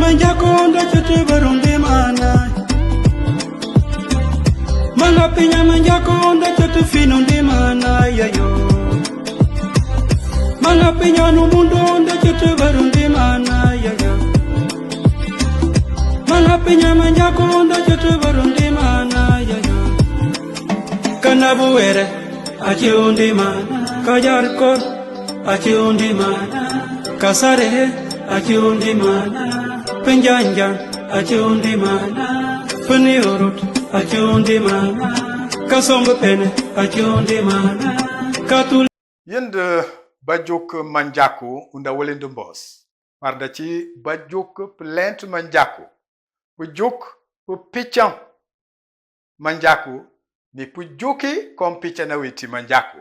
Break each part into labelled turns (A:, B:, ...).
A: manjakonda chete barunde mana Manga pinya manjakonda chete finunde mana yayo Manga pinya numundonda chete barunde mana yayo Manga pinya manjakonda chete barunde mana yayo Kanabuere achi undi mana kajarkor achi undi mana kasare achi undi mana penjanjan achi undi mana peniurut achi undi mana kasombe pene achi undi mana katul
B: yende bajuk manjaku unda welende mbos marda ci bajuk plent manjaku pujuk pu pichan manjaku ni pujuki kom pichana witi manjaku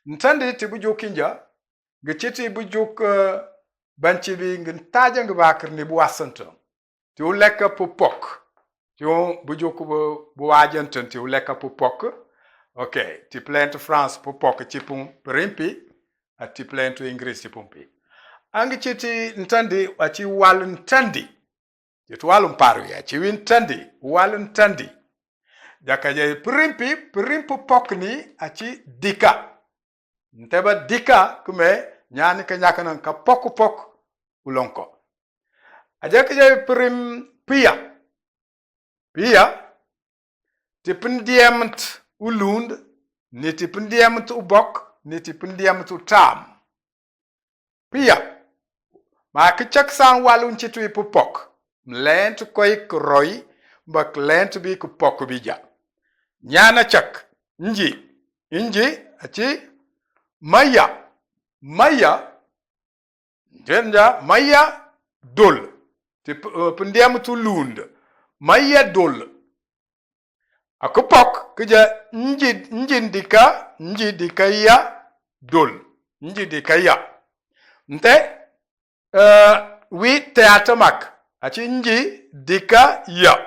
B: ntande ti bujuki nja gechiti bujuk banci bi ngentaja ngabakar ni bu wasanto ti u lekka pu pok ti u bujuk bu wajanton ti u lekka pu pok okay ti plant France pu pok ci pum rimpi ati plant English ci pumpi angi chiti ntandi wachi walu ntandi ti walu mparu ya ci win tandi walu ntandi jakaje primpu pok ni achi dika nteba dika kume nyani ka nyakanan ka pok ulonko ajakaje prim pia tipndiemt ulund ni tipndiemt ubok ni tipndiemt utam pia ma kichak san walun chitu ipupok mlent koy kroy bak lent bi ku pok bija nyana chak inji achi maya jenja maya dol ti pendiam tu lund maya dol akupok kija inji dikaya dol inji dikaya nte wi teatamak achi inji dikaya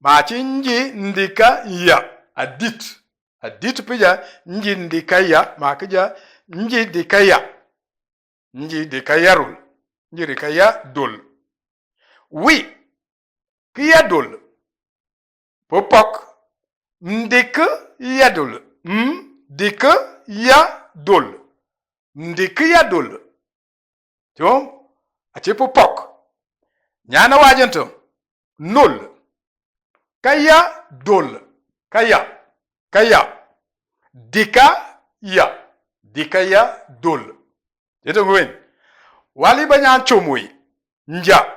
B: ma chi inji ndika ya adit pija inji ndika ya ma kija inji dikayarul inji dikaya dol wi kiya dol popok ndika ya dol ndika ya dol tom achi popok nyana wajento nol kaya dol kaya dikaya dol jeto ngwen wali banyan chomui nja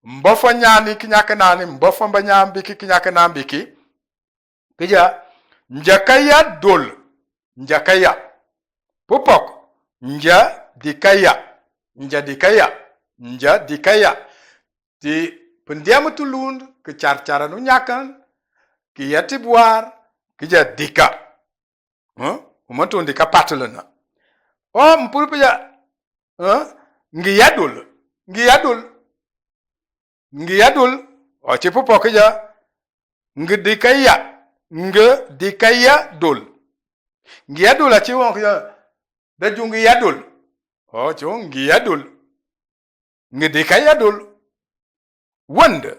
B: mbofo nyani kinyaka nani mbofo banyan biki kinyaka nan biki kija njakaya dol njakaya popok nja dikaya ti pendiam tulund ke cara nu nyakan ki yati buar kija dika umato ndika patlana o mpulpja ngiyadul o chipu pokja ngdikaya dol ngiyadul achi won kja da jungi yadul o chon ngiyadul ngdikaya dol wande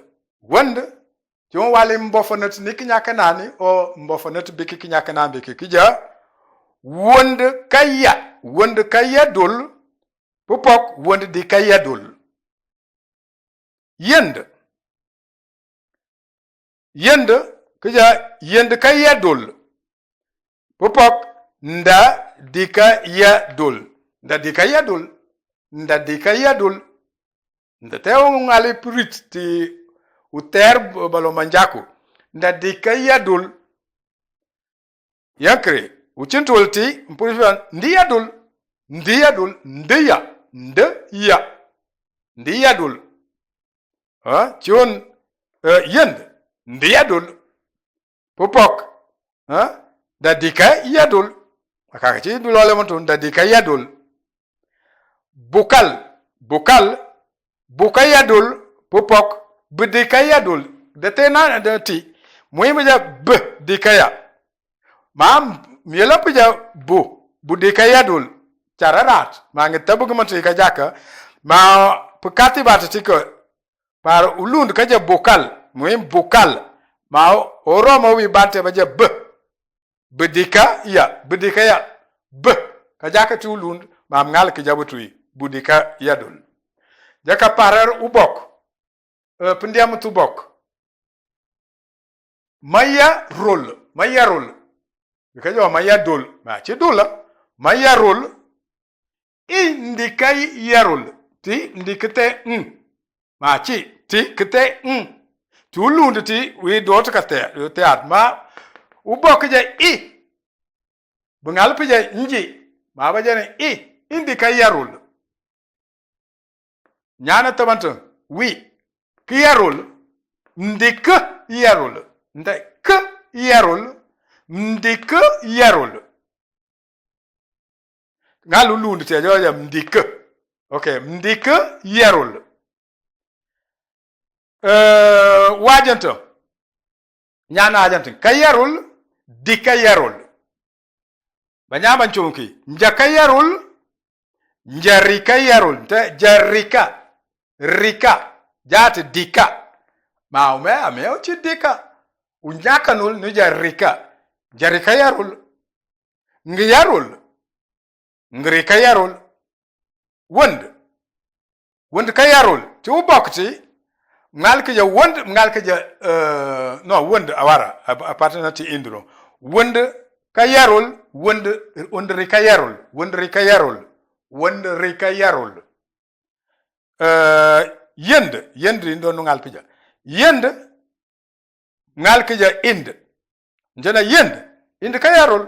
B: chon wale mbofonat ni kinyaka nani o mbofonat biki kinyaka nan biki kija wande kaya dol popok wande di kaya dol yende kija yende kaya dol popok nda di kaya dol nda teo ngale prit ti uter balo manjaku nda di kaya dol yakre uchintolti mpulifan ndiya dol chion yend ndiya dol popok da dika yadol akaka chi dulole monton da dika yadol bukal yadol popok bdika yadol da tena da ti muhimaja b dikaya mam miela pija bu dikaya dol chararat mangi tabu gumati ka jaka ma pukati batati ko par ulund ka je bokal muhim bokal ma oromo wi bante ba je bedika ya b ka jaka ti ulund ma ngal ke jabutui budika yadul jaka parar ubok pendiam tu bok maya rol ka jo maya dol ma ci dola maya rol indika yarol ti ndikete ma ci ti kete tu ulund ti wi dot ka te atma ubok je bungal pije nji ma ba jene indika yarol nyana tamanto wi ki yarol ndika yarol nda k yarol ndika yarol ngalu lund te joja ndika okay ndika yarol wajanto nyana ajanto kayarol dika yarol banyama nchunki njaka yarol njarika yarol te jarika rika jati dika maume ameo chi dika unyaka nul ni jarika jarika yarol ngi yarol ngrika yarol wond ka yarol ti ubokti ngalke ja wond ngalke ja no wond awara apatana ti indro wond ka yarol wond rika yarol wond rika yarol yend ndo no ngal pija yend ngal kija njana yend ka yarol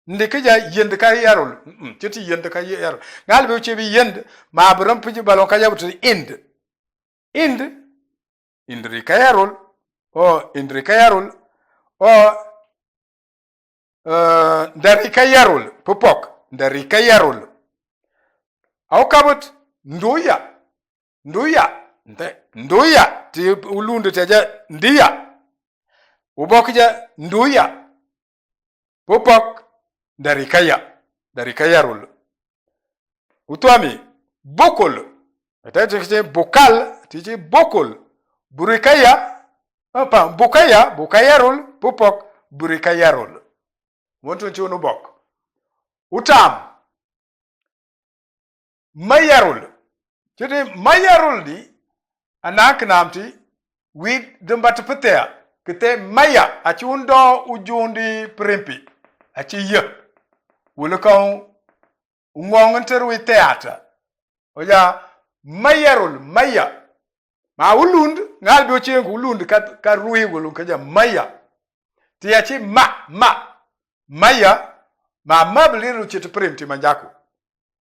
B: ndikija yend ka yarol titi yend ka yarol ngal be chebi yend ma bram piji balon ka yabutu indri ka yarol ndari ka yarol popok ndari ka yarol au kabut nduya ti ulundu teja ndiya ubokja nduya popok dari kayarul utwami bokol atete bokal tiji bokol burikaya bokayarul popok burikayarul wonto chono bok utam mayarul Jadi mayarul di anak namti wid dembat petea kete maya aci undo ujundi primpi aci ye wulakon ngonganter wi teatra oja mayarul maya ma ulund ngal bi oci ulund ka ruhi wulun kaja maya ti aci maya ma mabliru ci primti manjaku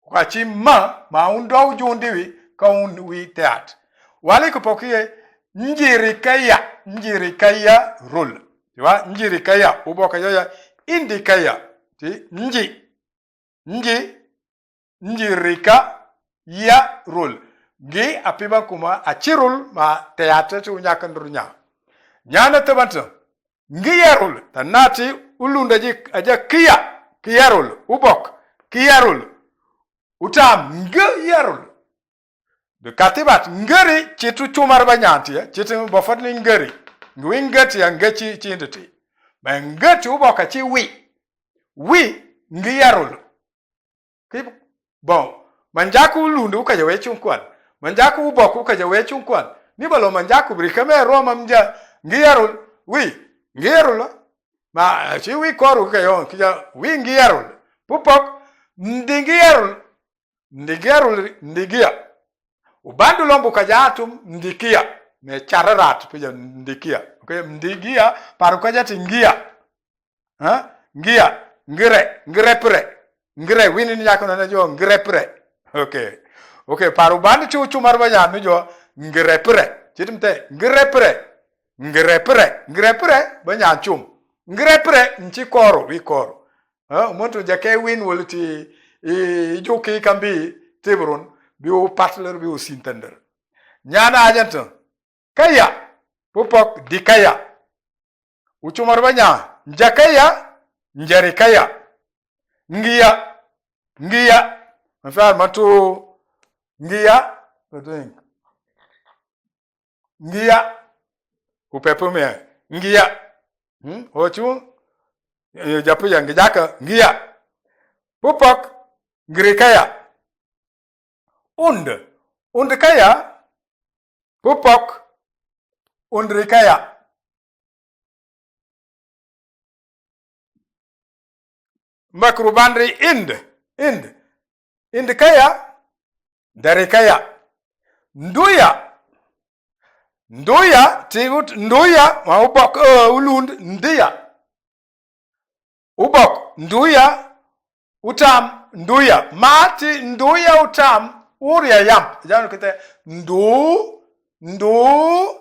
B: kwa ci ma undo ujundi wi kaun wi teat wale ko pokiye njiri kaya rol wa njiri kaya uboka ya indi kaya ti njirika ya rol gi apiba kuma achirul ma teat tu nyakandrunya nyana tabanta ngi yarul tanati ulunda ji aja kiya rol ubok kiya rol utam ngi yarul de katibat ngari chitu chumar banyanti chitu bofat ni ngari ngati ya ngachi chindati ba ngati uboka chi wi ngi yarul kip bon manjaku lundu ka jawe chunkwan manjaku uboku ka jawe chunkwan ni balo manjaku brikame roma mja ngi yarul ma chi wi koru ka yon kija wi ngi yarul pupok ndigiya ubandu lombu kajatum ndikia me chararat pija ndikia okay ndigia paru kajati ngia ngire wini ni yako na jo ngirepre okay paru bandu chu marbanya no jo ngirepre chitimte ngirepre banya chum ngirepre nchi koro wi koro umuntu jake win wolti joki kambi tibrun biu partler biu sintender nyana ajanto kaya popok dikaya uchumar banya njakaya njarikaya ngiya mfano matu ngiya ngia upepo me ngia ochu japu yang jaka ngia pupok grikaya und kaya pupok undrikaya makrubandri ind kaya darikaya nduya tigut nduya ma ubok ulund ndia ubok nduya utam nduya mati nduya utam uria yamp janu kete ndu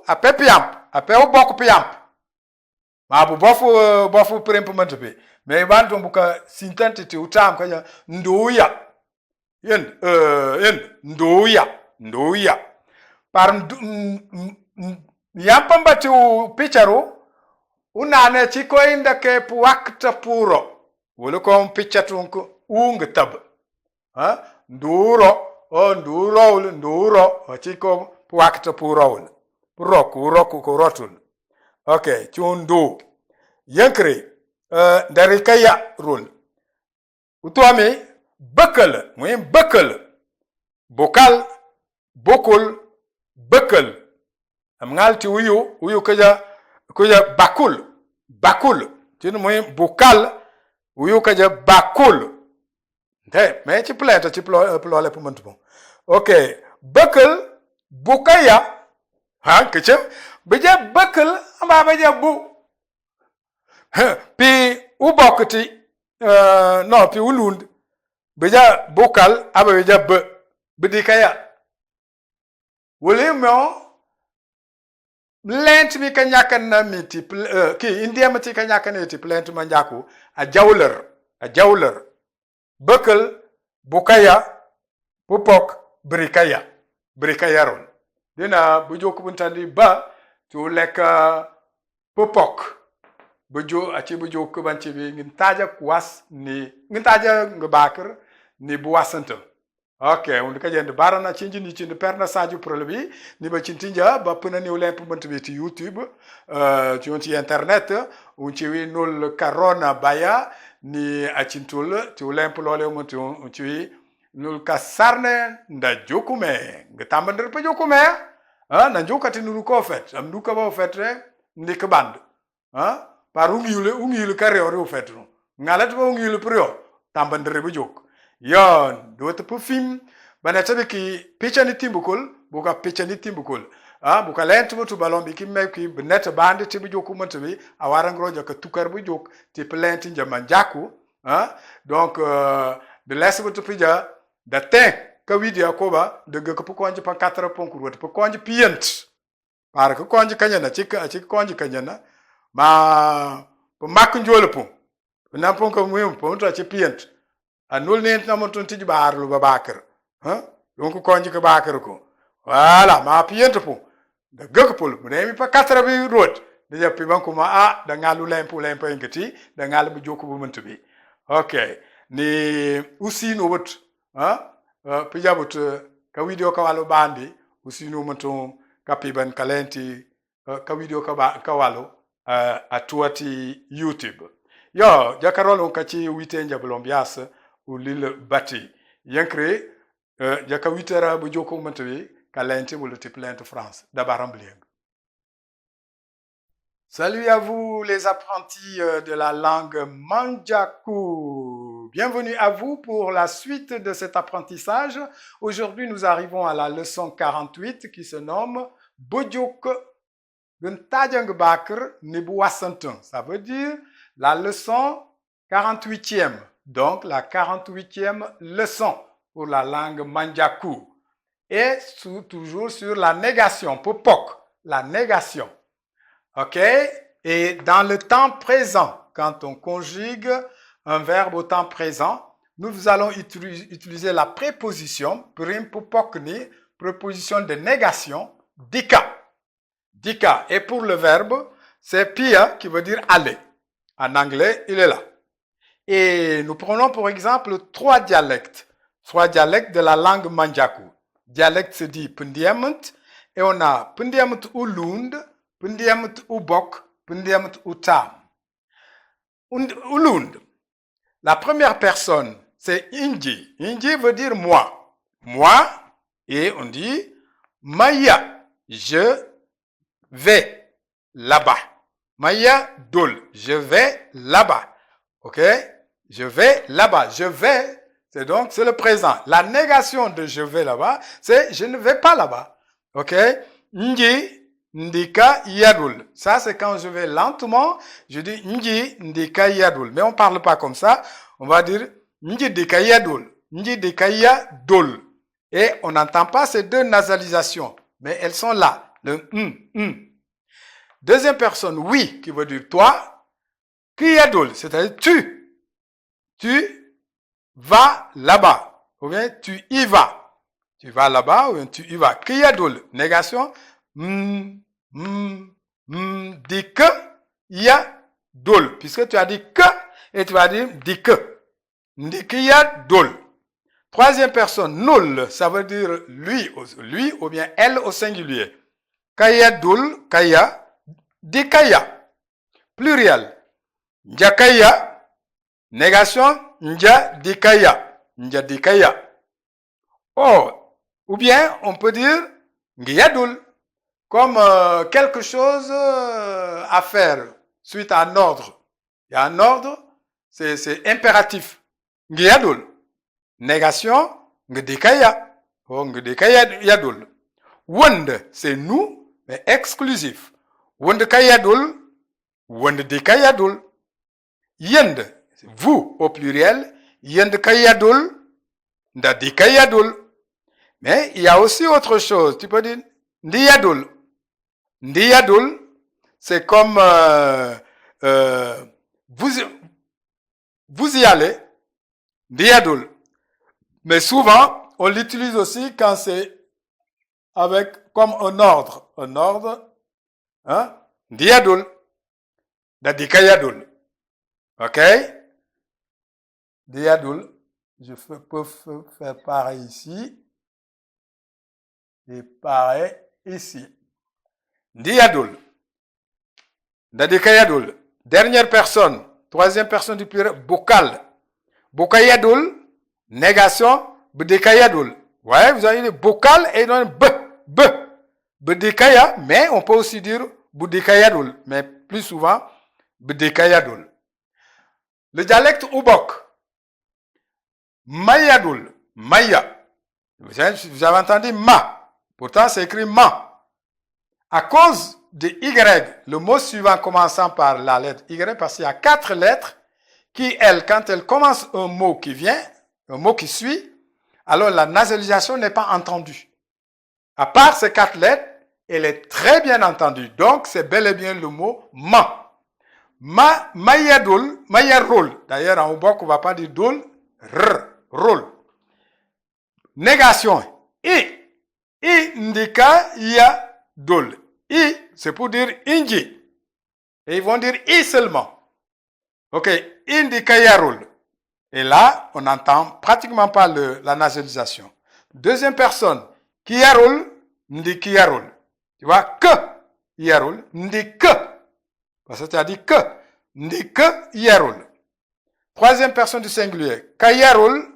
B: ape yamp ape ubok yamp ma bu bofu prempement be me bantu buka sintantity utam kaya nduya yen nduya par yampamba tu picharu unane chiko inda ke puakta puro wolo ko pichatunku tab ha nduro chiko puakta puro kurotun okay chundu yankri darikaya rul utwami bakal muhim bakal bokal bokul bakal amngal ti uyu kaja bakul tin muhim bokal uyu kaja bakul nte me ci plata ci plole pour montu okay bakal bokaya ha kacha beja bakal amba beja bu pi ubokati no pi ulund beja bokal aba beja bedikaya wolimo lent mi kanyakan na miti ki india mati kanyakan eti plant manjaku a jawler bakal bokaya popok brikaya ron dina bujoku buntandi ba to leka popok bujoku banci bi ngintaja kwas ni ngintaja ngabakar ni buwasanta okay on ka jende barana cinji ni cinde perna saju problème ni ba cintinja ba pena ni olemp monti YouTube ci on ci internet on ci wi nol carona baya ni acintul ci olemp lolé monti on ci wi nol kasarne nda jokume ngatambander pa jokume na jokati nuru ko fet am duka ba fet ndik band par ungile carrière au fait ngalat ba ungile prio tambander ba jok yon do te pufim bana tabe ki picha ni timbukul buka picha ni timbukul buka lent mutu balon bi ki meki net bande te bi joku montabi awara ngroja ka tukar bu jok te plent njama jaku donc de laisse mutu pija da ten ka widia koba de ga ko konji pa 4 ponkur wote pa konji pient par ko konji kanyana cika konji kanyana ma po mak njole po na pon ko muyum po to ci pient anul ne na mon ton tiji bar lu babakar donc konji ko bakar ko voilà ma pient po da gak pol mu ne mi pa 4 bi road de japi banko ma da ngalu lempo ngati da ngalu bu jokku bu muntu bi okay ni usino wot pijabut ka video ka walu bandi usino muntu kapiban kalenti ka video ka walu atuati YouTube yo jakarolo kachi witenja blombias u lil bati yankre jaka witera bu joko mantawi kalenti wala te plainte France dabaramblieng. Salut à vous les apprentis de la langue Manjaku. Bienvenue à vous pour la suite de cet apprentissage. Aujourd'hui, nous arrivons à la leçon 48 qui se nomme Bojok Guntajang Bakr Nebuasantung. Ça veut dire la leçon 48e. Donc, la 48e leçon pour la langue Manjaku. Et toujours sur la négation, popok, la négation. OK? Et dans le temps présent, quand on conjugue un verbe au temps présent, nous allons utiliser la préposition, prim popokni, préposition de négation, dika. Dika. Et pour le verbe, c'est pia qui veut dire aller. En anglais, il est là. Et nous prenons pour exemple 3 dialectes. 3 dialectes de la langue Manjaku. Dialecte se dit Pundiamant, Et on a pendiamut ulund, pendiamut ubok, pendiamut utam. Ulund. La première personne, c'est Inji. Inji veut dire moi. Moi, et on dit Maya, je vais là-bas. Maya dol, je vais là-bas. Ok? Je vais là-bas. Je vais, c'est le présent. La négation de je vais là-bas, c'est je ne vais pas là-bas. Ok? Nji, ndika, yadul. Ça, c'est quand je vais lentement, je dis nji, ndika, yadul. Mais on ne parle pas comme ça. On va dire nji, ndika, yadul. Nji, ndika, yadul. Et on n'entend pas ces deux nasalisations. Mais elles sont là. Le Deuxième personne, oui, qui veut dire toi. Ki, yadul, c'est-à-dire tu. Tu vas là-bas. Ou bien tu y vas. Tu vas là-bas ou bien tu y vas. Ki, yadul. Négation. Dit que il y a dol. Puisque tu as dit que et tu vas dire dit que. Dit qu'il y a dol. Troisième personne, nul, ça veut dire lui ou bien elle au singulier. Kaya dol, kaya, dit kaya. Pluriel. Njakaya, négation, nja dikaya. Nja dikaya. Oh, ou bien on peut dire ngiyadul. Comme quelque chose à faire suite à un ordre. Il y a un ordre, c'est impératif. Ngiyadul. Négation, ngdikaya. Oh, ngdikaya yadul. Wund, c'est nous, mais exclusif. Wund kayadul, wund dikayadul. Yend, vous au pluriel. Yend kayadul, ndadikayadul. Mais il y a aussi autre chose. Tu peux dire ndiyadul. Ndiyadul, c'est comme vous y allez. Ndiyadul. Mais souvent, on l'utilise aussi quand c'est avec comme un ordre. Un ordre. Hein? Ndiyadul. Ndadikayadul. Ok? Ndiyadul. Je peux faire pareil ici. Et pareil ici. Ndiyadul. Ndadikayadul. Dernière personne. Troisième personne du pluriel. Bokal. Bokayadul. Négation. Bdikayadul. Ouais, vous avez dit bokal et non b. Bdikaya, mais on peut aussi dire bdikayadul. Mais plus souvent, bdikayadul. Le dialecte Ubok. Mayadul. Maya. Vous avez entendu ma. Pourtant, c'est écrit ma. À cause de Y, le mot suivant commençant par la lettre Y, parce qu'il y a 4 lettres qui, quand elles commencent un mot qui vient, un mot qui suit, alors la nasalisation n'est pas entendue. À part ces 4 lettres, elle est très bien entendue. Donc, c'est bel et bien le mot ma. Mayadul, mayarul. D'ailleurs, en Ubok, on ne va pas dire dul, rôle. Négation. I ndika ya dul. I, c'est pour dire inji. Et ils vont dire i seulement. Ok, indika yarul. Et là, on n'entend pratiquement pas la nasalisation. Deuxième personne, ki yarul, ndiki yarul. Tu vois, que yarul, ndike. Parce que tu as dit que, ndike yarul. Troisième personne du singulier, kayarul,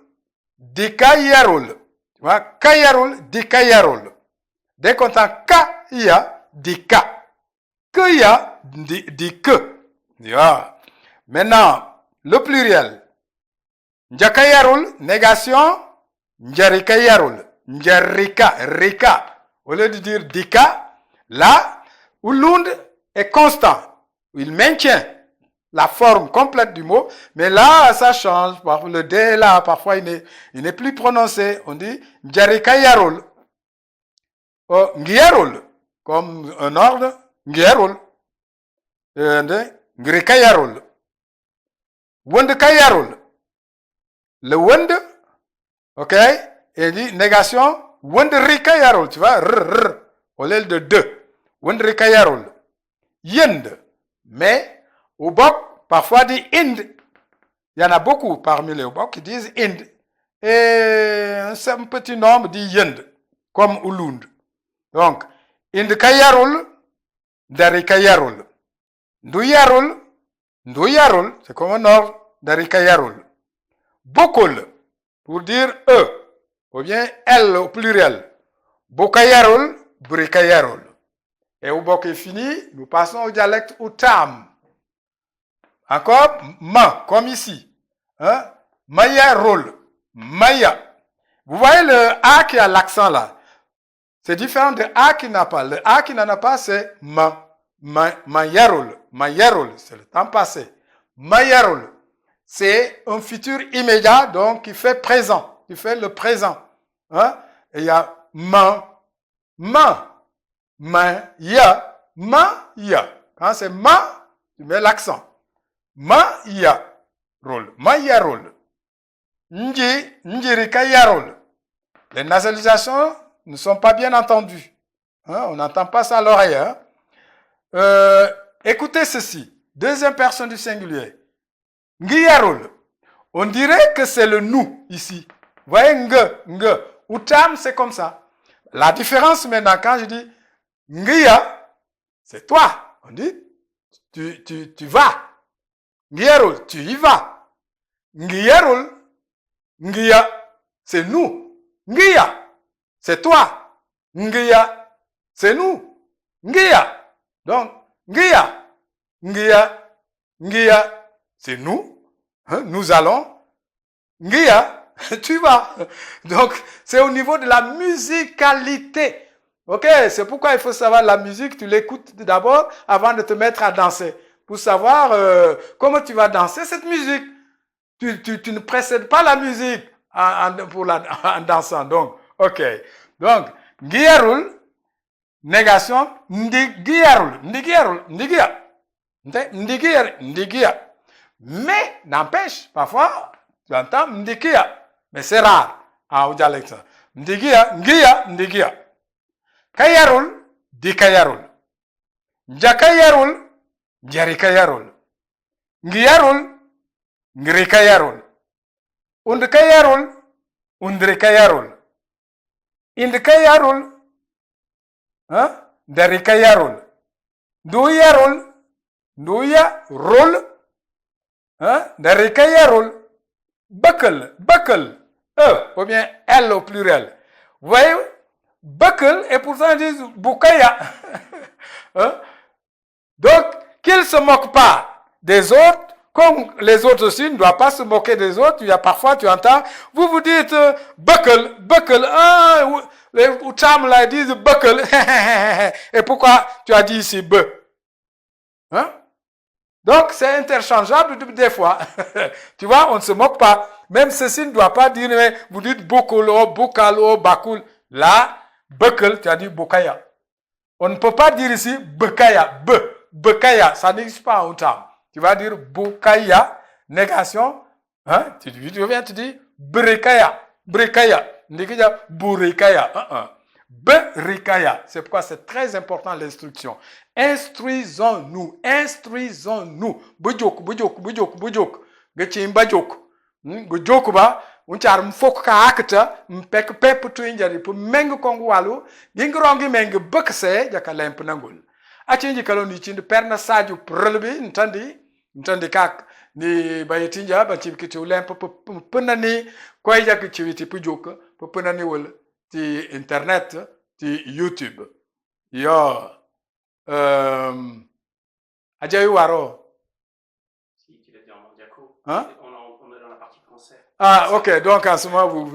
B: dikayarul. Tu vois, kayarul, dikayarul. Dès qu'on entend ka, ya, dika. Que ya, di que. Tu vois. Maintenant, le pluriel. Njakayarul, négation. Njarikayarul. Njarika, rika. Au lieu de dire dika, là, ulund est constant. Il maintient la forme complète du mot, mais là, ça change. Le D, là, parfois, il n'est plus prononcé. On dit njarikayarul. Oh, ngiyarul. Comme un ordre, ngiyarul. Ngrikayarul. Wundkayarul. Le wund, ok, et dit négation, wundrikayarul, tu vois, au lieu de deux. Wundrikayarul. Yend. Mais, Ubok, parfois dit ind. Il y en a beaucoup parmi les Ubok qui disent ind. Et un petit nombre dit yend, comme ulund. Donc, Indika yarul, darika yarul. Ndu yarul, c'est comme un ordre, darika yarul. Bokul, pour dire E, ou bien L au pluriel. Boka yarul, brika yarul. Et au bok est fini, nous passons au dialecte Outam. Encore, ma, comme ici. Hein? Maya roll, maya. Vous voyez le A qui a l'accent là. C'est différent de A qui n'a pas. Le A qui n'en a pas, c'est mayarol. Mayarol, c'est le temps passé. Mayarol, c'est un futur immédiat, donc qui fait présent, qui fait le présent. Hein? Et il y a ya. Quand c'est ma, tu mets l'accent. Mayarol. Njirika yarol. Les nasalisations ne sont pas bien entendues. Hein? On n'entend pas ça à l'oreille. Hein? Écoutez ceci. Deuxième personne du singulier. Ngiyarol. On dirait que c'est le nous ici. Vous voyez, nge. Outam, c'est comme ça. La différence maintenant, quand je dis ngiya, c'est toi. On dit, tu vas. Ngiyarol, tu y vas. Ngiyarol, ngiya, c'est nous. Ngiya, c'est toi. Ngiya, c'est nous. Ngiya. Donc, ngiya, c'est nous. Hein, nous allons. Ngiya, tu vas. Donc, c'est au niveau de la musicalité. Ok, c'est pourquoi il faut savoir la musique, tu l'écoutes d'abord avant de te mettre à danser. Pour savoir comment tu vas danser cette musique. Tu ne précèdes pas la musique en dansant. Donc, ok. Donc, ngiyarul, négation, ndigiyarul, ndigiya. Mais, n'empêche, parfois, tu entends ndigiya. Mais c'est rare au dialecte. Ndigiya. Kayarul, dikayarul. Njakayarul, njarikayarul. Ngiyarul, ngirikayarul. Undikayarul, undrikayarul. Indikayarul, darikayarul. Nduyarul, nduyarul. Darikayarul. Buckle, E, ou bien L au pluriel. Vous voyez, buckle, et pourtant ils disent bukaya. Donc, qu'ils ne se moquent pas des autres, comme les autres aussi ne doivent pas se moquer des autres. Il y a parfois, tu entends, vous dites buckle, les Outam là disent buckle. Et pourquoi tu as dit ici be? Hein? Donc, c'est interchangeable des fois. Tu vois, on ne se moque pas. Même ceci ne doit pas dire, mais vous dites bokolo, bokalo, bakul. Là, buckle, tu as dit bokaya. On ne peut pas dire ici bekaya, bekaya. Ça n'existe pas en Outam. Tu vas dire bokaya, négation. Hein? Tu viens, tu dis brekaya. Ndikija burekaya. Berikaya. C'est pourquoi c'est très important l'instruction. Instruisons-nous. Bujok. Gachim bajok. Gujok ba. Unchar mfok ka akta. Mpek pep tu injari. Pu meng kongu walu. Gingrongi meng bekse. Jaka lemp nangul. Achinji kaloni chindu perna saju prelbi. Ntandi kak. Ni bayetinja. Bachibkiti ulemp. Punani. Kwa jaki chiviti pujok. Punani wul. Ti internet, ti YouTube. Yo. Ajayu waro.
A: Si, tu l'as dit en mandiaco.
B: Hein?
A: On est dans la partie français.
B: Ah, ok. Donc, en ce moment, vous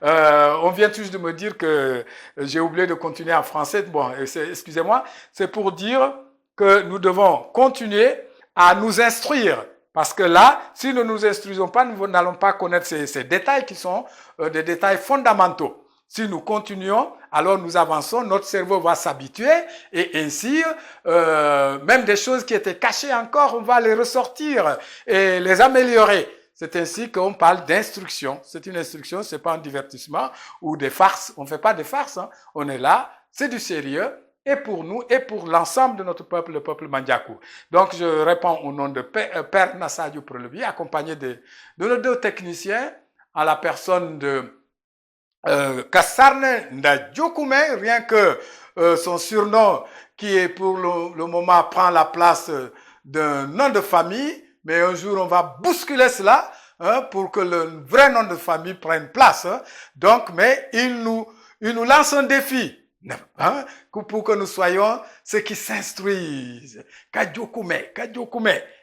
B: on vient juste de me dire que j'ai oublié de continuer en français. Bon, excusez-moi. C'est pour dire que nous devons continuer à nous instruire. Parce que là, si nous ne nous instruisons pas, nous n'allons pas connaître ces détails qui sont des détails fondamentaux. Si nous continuons, alors nous avançons, notre cerveau va s'habituer et ainsi, même des choses qui étaient cachées encore, on va les ressortir et les améliorer. C'est ainsi qu'on parle d'instruction. C'est une instruction, c'est pas un divertissement ou des farces. On ne fait pas des farces, hein. On est là, c'est du sérieux et pour nous et pour l'ensemble de notre peuple, le peuple Mandiakou. Donc je réponds au nom de Père Nassadiou Prelevi, accompagné de nos deux techniciens, à la personne de Kassarne Ndadjoukoume, rien que son surnom qui est pour le moment prend la place d'un nom de famille, mais un jour on va bousculer cela pour que le vrai nom de famille prenne place. Donc, mais il nous lance un défi pour que nous soyons ceux qui s'instruisent. Kadjokume,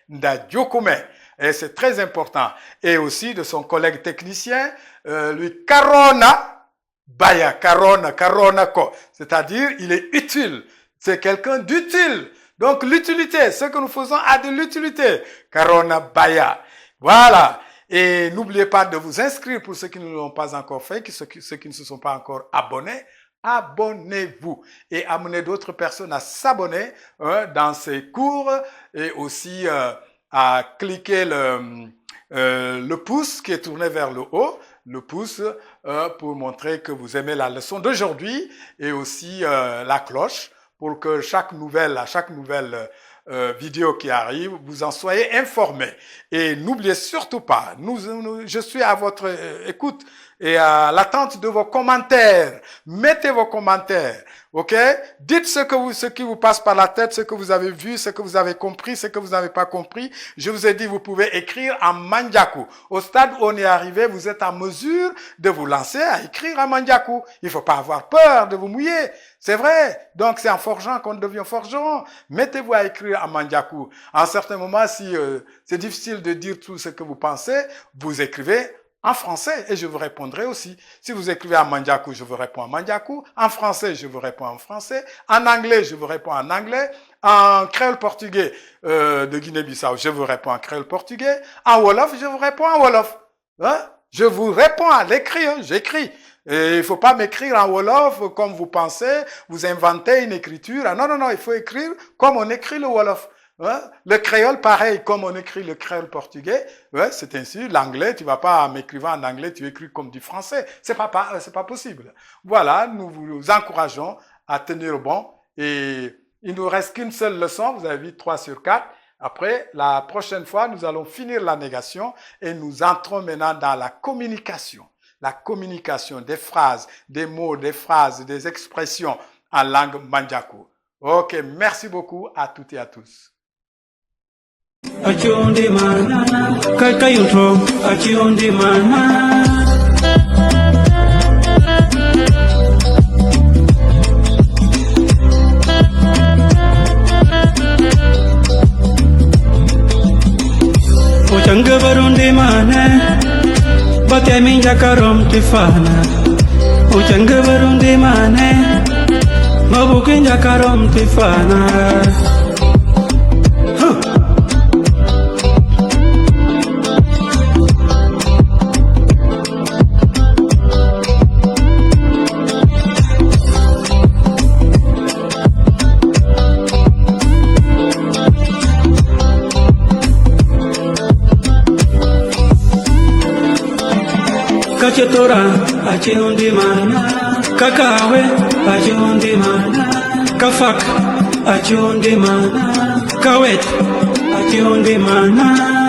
B: Ndadjokume. Et c'est très important. Et aussi de son collègue technicien, lui Karona Baya, Karona Ko. C'est-à-dire, il est utile. C'est quelqu'un d'utile. Donc, l'utilité, ce que nous faisons a de l'utilité. Karona Baya. Voilà. Et n'oubliez pas de vous inscrire pour ceux qui ne l'ont pas encore fait, ceux qui ne se sont pas encore abonnés. Abonnez-vous et amenez d'autres personnes à s'abonner dans ces cours et aussi à cliquer le pouce qui est tourné vers le haut, le pouce pour montrer que vous aimez la leçon d'aujourd'hui et aussi la cloche pour que chaque nouvelle vidéo qui arrive, vous en soyez informés. Et n'oubliez surtout pas, je suis à votre écoute et à l'attente de vos commentaires. Mettez vos commentaires, ok? Dites ce qui vous passe par la tête, ce que vous avez vu, ce que vous avez compris, ce que vous n'avez pas compris. Je vous ai dit, vous pouvez écrire en Mandjaku. Au stade où on est arrivé, vous êtes en mesure de vous lancer à écrire en Mandjaku. Il ne faut pas avoir peur de vous mouiller. C'est vrai. Donc, c'est en forgeant qu'on devient forgeron. Mettez-vous à écrire en Mandjaku. À un certain moment, si c'est difficile de dire tout ce que vous pensez, vous écrivez en français et je vous répondrai aussi. Si vous écrivez en Mandjaku, je vous réponds en Mandjaku. En français, je vous réponds en français. En anglais, je vous réponds en anglais. En créole portugais de Guinée-Bissau, je vous réponds en créole portugais. En Wolof, je vous réponds en Wolof. Je vous réponds à l'écrit, j'écris. Et il faut pas m'écrire en Wolof comme vous pensez, vous inventez une écriture. Ah, non, il faut écrire comme on écrit le Wolof. Le créole, pareil, comme on écrit le créole portugais, c'est ainsi. L'anglais, tu vas pas m'écrire en anglais, tu écris comme du français. C'est pas possible. Voilà, nous vous encourageons à tenir bon. Et il nous reste qu'une seule leçon. Vous avez vu 3 sur 4. Après, la prochaine fois, nous allons finir la négation et nous entrons maintenant dans la communication. La communication des phrases, des mots, des phrases, des expressions en langue Mandjaku. Ok, merci beaucoup à toutes et à tous.
A: Achionde mana, kakayuto, achionde mana. Ochanga barunde mana, bate minja karom tifana. Ochanga barunde mana, mabukinja karom tifana. Kachetora, achionde mana. Kakawe, achionde mana. Kafak, achionde mana. Kawet, achionde mana.